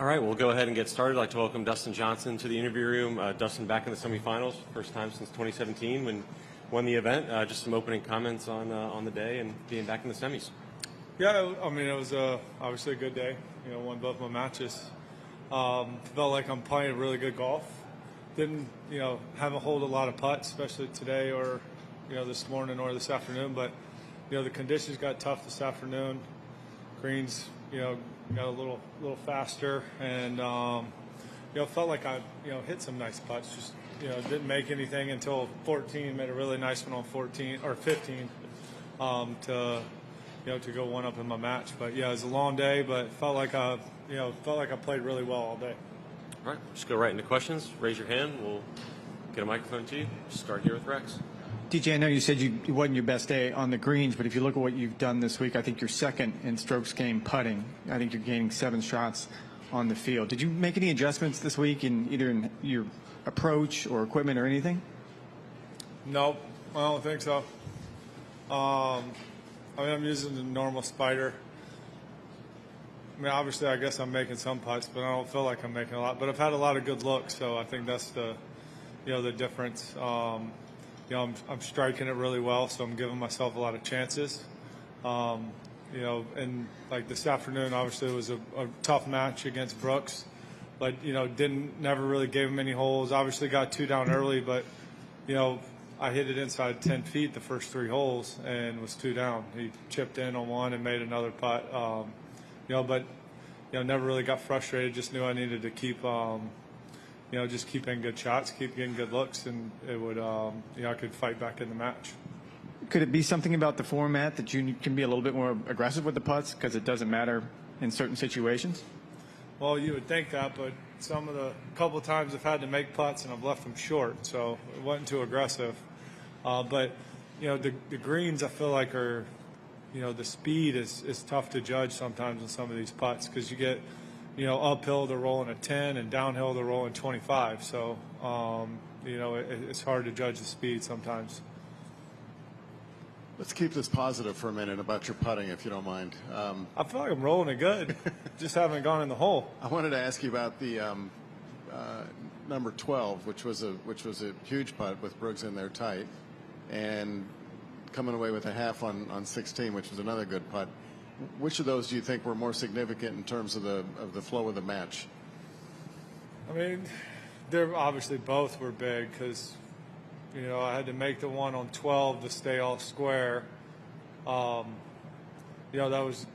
All right, we'll go ahead and get started. I'd like to welcome Dustin Johnson to the interview room. Dustin back in the semifinals, first time since 2017 when won the event. Just some opening comments on the day and being back in the semis. Yeah, I mean, it was obviously a good day. You know, won both my matches. Felt like I'm playing really good golf. Didn't, haven't hold a lot of putts, especially today or, this morning or this afternoon. But, the conditions got tough this afternoon. Greens, got a little faster, and felt like I hit some nice putts. Just didn't make anything until 14. Made a really nice one on 14 or 15 to go one up in my match. But yeah, it was a long day, but felt like I played really well all day. All right, just go right into questions. Raise your hand. We'll get a microphone to you. Start here with Rex. DJ, I know you said it wasn't your best day on the greens, but if you look at what you've done this week, I think you're second in strokes gained putting. I think you're gaining 7 shots on the field. Did you make any adjustments this week in either in your approach or equipment or anything? Nope, I don't think so. I'm using the normal spider. I mean, obviously, I guess I'm making some putts, but I don't feel like I'm making a lot. But I've had a lot of good looks, so I think that's the difference. I'm striking it really well, so I'm giving myself a lot of chances. And like this afternoon, obviously it was a tough match against Brooks, but never really gave him any holes. Obviously got 2 down early, but I hit it inside 10 feet the first 3 holes and was 2 down. He chipped in on 1 and made another putt. But never really got frustrated. Just knew I needed to keep. Just keep in good shots, keep getting good looks, and it would, I could fight back in the match. Could it be something about the format that you can be a little bit more aggressive with the putts because it doesn't matter in certain situations? Well, you would think that, but couple of times I've had to make putts and I've left them short, so it wasn't too aggressive. But the greens I feel like are, the speed is tough to judge sometimes in some of these putts because you get. Uphill they're rolling a 10 and downhill they're rolling 25. So, it's hard to judge the speed sometimes. Let's keep this positive for a minute about your putting, if you don't mind. I feel like I'm rolling it good. Just haven't gone in the hole. I wanted to ask you about the number 12, which was a huge putt with Brooks in there tight, and coming away with a half on 16, which was another good putt. Which of those do you think were more significant in terms of the flow of the match? I mean, they're obviously both were big because, I had to make the one on 12 to stay all square. That was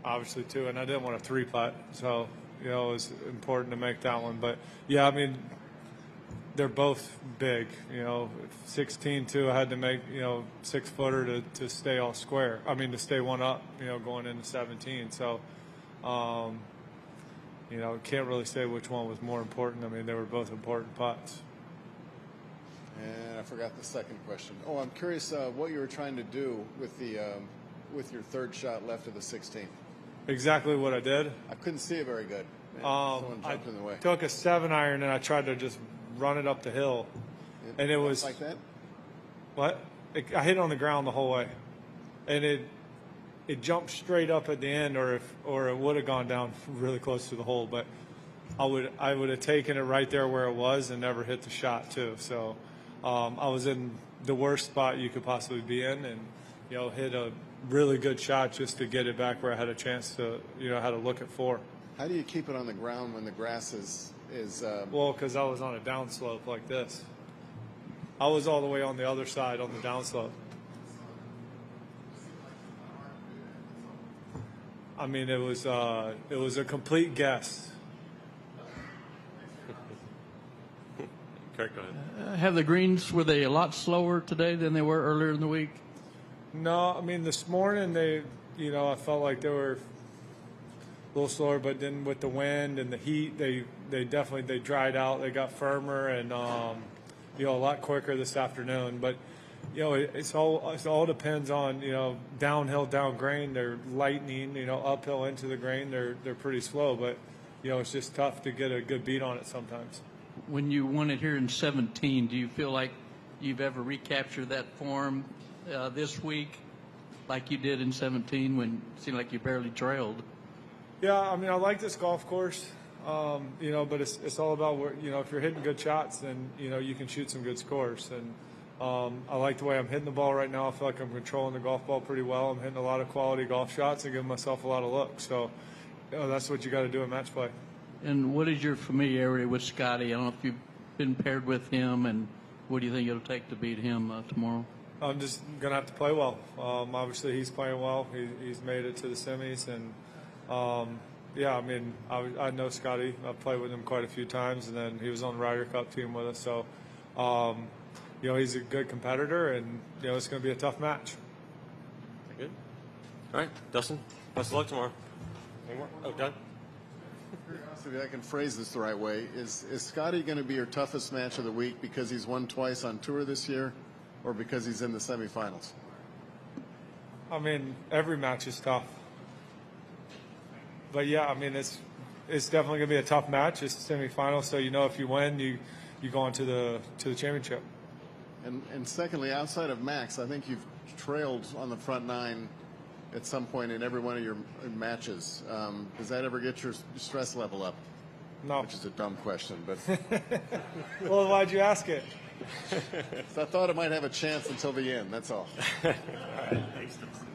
obviously 2, and I didn't want a 3-putt, so it was important to make that one. But yeah, I mean, they're both big. 16 too. I had to make 6-footer to stay all square. I mean to stay one up. Going into 17. So, can't really say which one was more important. I mean they were both important putts. And I forgot the second question. Oh, I'm curious what you were trying to do with with your 3rd shot left of the 16. Exactly what I did. I couldn't see it very good. Someone jumped in the way. Took a 7-iron and I tried to just run it up the hill, and it was like that. What? I hit it on the ground the whole way, and it jumped straight up at the end, or it would have gone down really close to the hole. But I would have taken it right there where it was and never hit the shot too. So I was in the worst spot you could possibly be in, and hit a really good shot just to get it back where I had a chance to had to look at 4. How do you keep it on the ground when the grass is well, because I was on a downslope like this. I was all the way on the other side on the downslope. I mean, it was a complete guess. Okay, go ahead. Have the greens, were they a lot slower today than they were earlier in the week? No, I mean, this morning they, I felt like they were a little slower, but then with the wind and the heat, they definitely dried out. They got firmer and a lot quicker this afternoon. But it all depends on downhill down grain. They're lightning. Uphill into the grain, they're pretty slow. But it's just tough to get a good beat on it sometimes. When you won it here in 17, do you feel like you've ever recaptured that form this week, like you did in 17 when it seemed like you barely trailed? Yeah, I mean, I like this golf course, you know, but it's all about where, you know, if you're hitting good shots, then, you know, you can shoot some good scores. And I like the way I'm hitting the ball right now. I feel like I'm controlling the golf ball pretty well. I'm hitting a lot of quality golf shots and giving myself a lot of looks. So, you know, that's what you got to do in match play. And what is your familiarity with Scotty? I don't know if you've been paired with him, and what do you think it'll take to beat him tomorrow? I'm just going to have to play well. Obviously, he's playing well. He's made it to the semis. And, yeah, I mean, I know Scotty. I've played with him quite a few times, and then he was on the Ryder Cup team with us. So, you know, he's a good competitor, and, you know, it's going to be a tough match. Good. All right, Dustin, best of luck tomorrow. Any more? Oh, Doug? If I can phrase this the right way, is Scotty going to be your toughest match of the week because he's won twice on tour this year, or because he's in the semifinals? I mean, every match is tough. But, yeah, I mean, it's definitely going to be a tough match. It's the semifinals, so you know if you win, you go on to the championship. And secondly, outside of Max, I think you've trailed on the front nine at some point in every one of your matches. Does that ever get your stress level up? No. Which is a dumb question, but Well, why'd you ask it? I thought it might have a chance until the end, that's all. All right, thanks, Dustin.